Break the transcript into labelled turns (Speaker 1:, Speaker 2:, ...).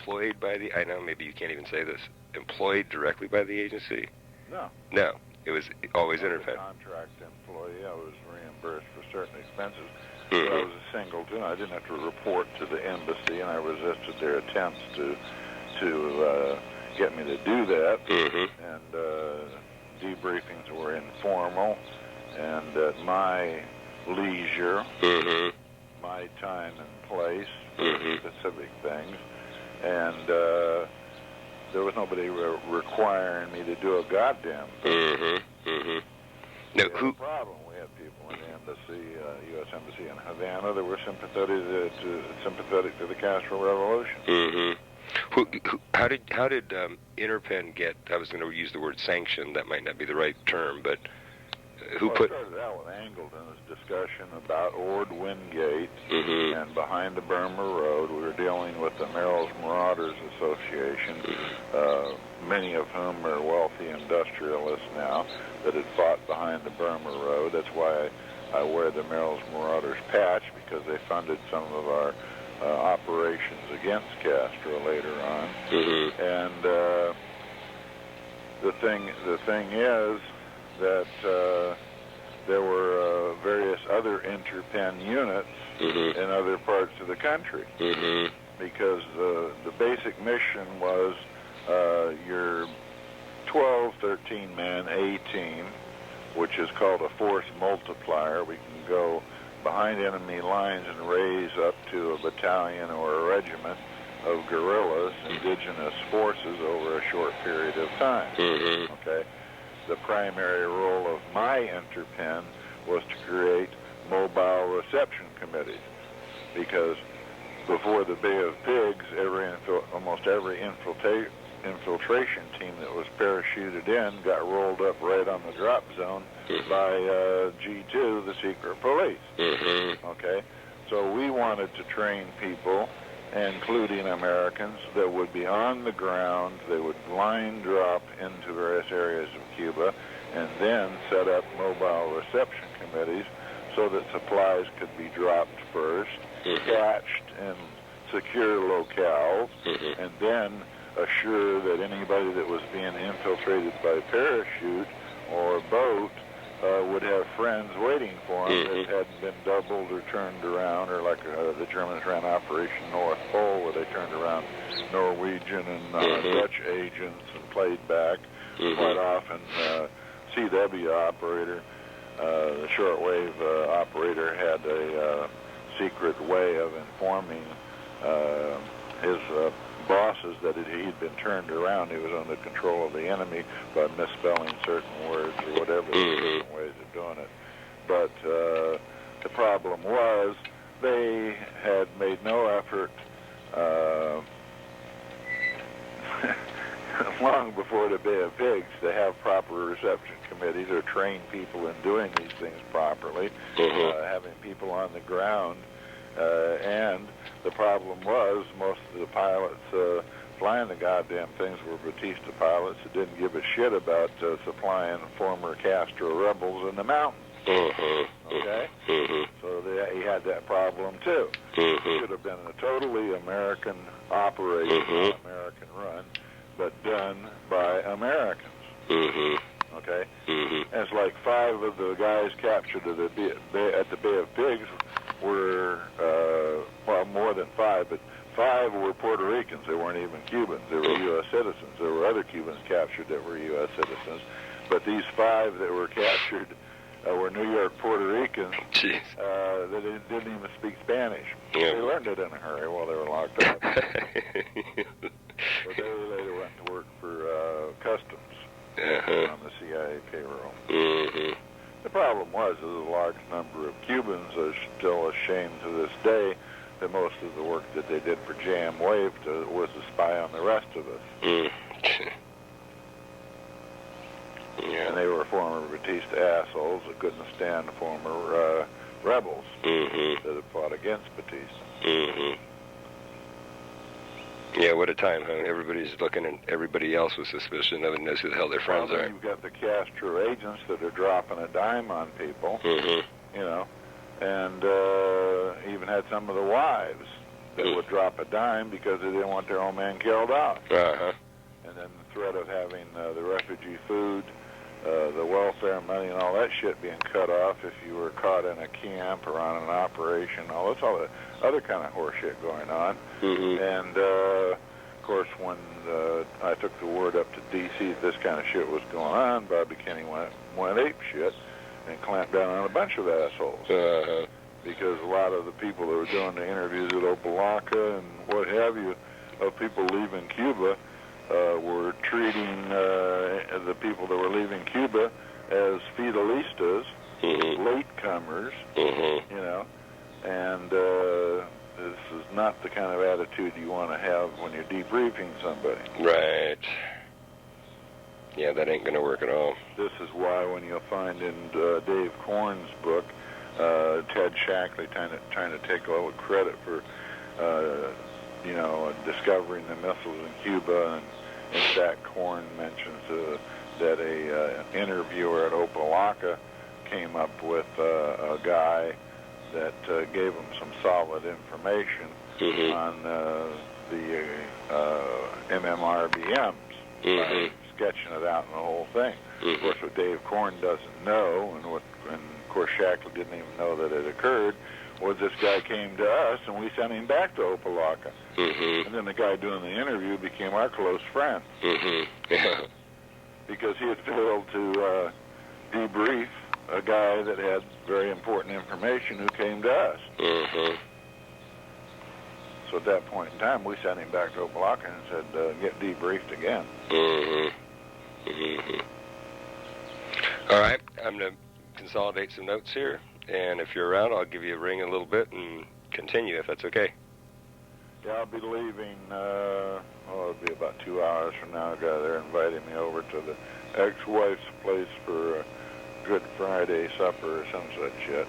Speaker 1: employed by the, I know maybe you can't even say this, employed directly by the agency?
Speaker 2: No.
Speaker 1: No, it was always
Speaker 2: I was
Speaker 1: Interpen.
Speaker 2: a contract employee. I was reimbursed for certain expenses.
Speaker 1: Mm-hmm.
Speaker 2: But I was a singleton. I didn't have to report to the embassy, and I resisted their attempts to get me to do that.
Speaker 1: Mm-hmm.
Speaker 2: And debriefings were informal, and at my leisure,
Speaker 1: Mm-hmm.
Speaker 2: my time and place for
Speaker 1: Mm-hmm.
Speaker 2: specific things, and there was nobody requiring me to do a goddamn thing.
Speaker 1: Mm-hmm. Mm-hmm. Now,
Speaker 2: We had a problem. We had people in the embassy, U.S. Embassy in Havana, that were sympathetic to the Castro Revolution.
Speaker 1: Mm-hmm. How did Interpen get? I was going to use the word sanction. That might not be the right term, but who
Speaker 2: Well,
Speaker 1: put?
Speaker 2: it started out with Angleton's discussion about Ord Wingate,
Speaker 1: Mm-hmm.
Speaker 2: and behind the Burma Road, we were dealing with the Merrill's Marauders Association, many of whom are wealthy industrialists now that had fought behind the Burma Road. That's why I wear the Merrill's Marauders patch, because they funded some of our operations against Castro later on.
Speaker 1: Mm-hmm.
Speaker 2: And the thing is that there were various other Interpen units
Speaker 1: Mm-hmm.
Speaker 2: in other parts of the country,
Speaker 1: Mm-hmm.
Speaker 2: because the basic mission was your 12, 13 man A team, which is called a force multiplier. We can go behind enemy lines and raise up to a battalion or a regiment of guerrillas, indigenous forces, over a short period of time.
Speaker 1: Mm-hmm.
Speaker 2: Okay? The primary role of my Interpen was to create mobile reception committees, because before the Bay of Pigs, almost every infiltration team that was parachuted in got rolled up right on the drop zone by G2, the secret police.
Speaker 1: Mm-hmm.
Speaker 2: Okay? So we wanted to train people, including Americans, that would be on the ground. They would line drop into various areas of Cuba and then set up mobile reception committees so that supplies could be dropped first, catched in secure locales, and then assure that anybody that was being infiltrated by parachute or boat would have friends waiting for them that hadn't been doubled or turned around, or like the Germans ran Operation North Pole, where they turned around Norwegian and Dutch agents and played back. Quite often, CW operator, the shortwave operator, had a secret way of informing his bosses that he'd been turned around. He was under control of the enemy by misspelling certain words or whatever. Different ways of doing it. But the problem was they had made no effort long before the Bay of Pigs to have proper reception committees or train people in doing these things properly, having people on the ground. And the problem was most of the pilots flying the goddamn things were Batista pilots that didn't give a shit about supplying former Castro rebels in the mountains. Okay? So he had that problem too. It should have been a totally American operation, American run, but done by Americans. Okay? And it's like 5 of the guys captured at the Bay of Pigs were, well, more than 5, but 5 were Puerto Ricans. They weren't even Cubans. They were U.S. citizens. There were other Cubans captured that were U.S. citizens. But these 5 that were captured were New York Puerto Ricans that didn't even speak Spanish. They learned it in a hurry while they were locked up. But they later went to work for customs on the CIA payroll. The problem was that a large number of Cubans are still ashamed to this day that most of the work that they did for Jam Wave was to spy on the rest of us. And they were former Batista assholes that couldn't stand former rebels that had fought against Batista.
Speaker 1: Yeah, what a time, huh? Everybody's looking at everybody else with suspicion of it, knows who the hell their friends are.
Speaker 2: You've got the Castro agents that are dropping a dime on people, you know, and even had some of the wives that would drop a dime because they didn't want their own man killed out.
Speaker 1: Uh-huh.
Speaker 2: And then the threat of having the refugee food, the welfare money, and all that shit being cut off if you were caught in a camp or on an operation, all the other kind of horse shit going on.
Speaker 1: Mm-hmm.
Speaker 2: And, of course, when I took the word up to D.C. that this kind of shit was going on, Bobby Kennedy went ape shit and clamped down on a bunch of assholes.
Speaker 1: Uh-huh.
Speaker 2: Because a lot of the people that were doing the interviews at Opelika and what have you, of people leaving Cuba, were treating the people that were leaving Cuba as feudalistas,
Speaker 1: mm-hmm.
Speaker 2: latecomers,
Speaker 1: mm-hmm.
Speaker 2: you know, and this is not the kind of attitude you want to have when you're debriefing somebody.
Speaker 1: Right. Yeah, that ain't going to work at all.
Speaker 2: This is why when you'll find in Dave Korn's book, Ted Shackley trying to take all the credit for, discovering the missiles in Cuba, and in fact, Korn mentions that a interviewer at Opelika came up with a guy that gave him some solid information
Speaker 1: mm-hmm.
Speaker 2: on the MMRBMs,
Speaker 1: mm-hmm.
Speaker 2: sketching it out in the whole thing.
Speaker 1: Mm-hmm.
Speaker 2: Of course, what Dave Korn doesn't know, and of course Shackley didn't even know that it occurred, was this guy came to us and we sent him back to Opelika.
Speaker 1: Mm-hmm.
Speaker 2: And then the guy doing the interview became our close friend.
Speaker 1: Mm-hmm. Yeah.
Speaker 2: Because he had failed to debrief a guy that had very important information who came to us.
Speaker 1: Mm-hmm.
Speaker 2: So at that point in time, we sent him back to Opelika and said, get debriefed again.
Speaker 1: Mm-hmm. Mm-hmm. All right, I'm going to consolidate some notes here, and if you're around, I'll give you a ring in a little bit and continue, if that's okay.
Speaker 2: Yeah, I'll be leaving, it'll be about 2 hours from now. A guy there inviting me over to the ex-wife's place for a Good Friday supper or some such shit.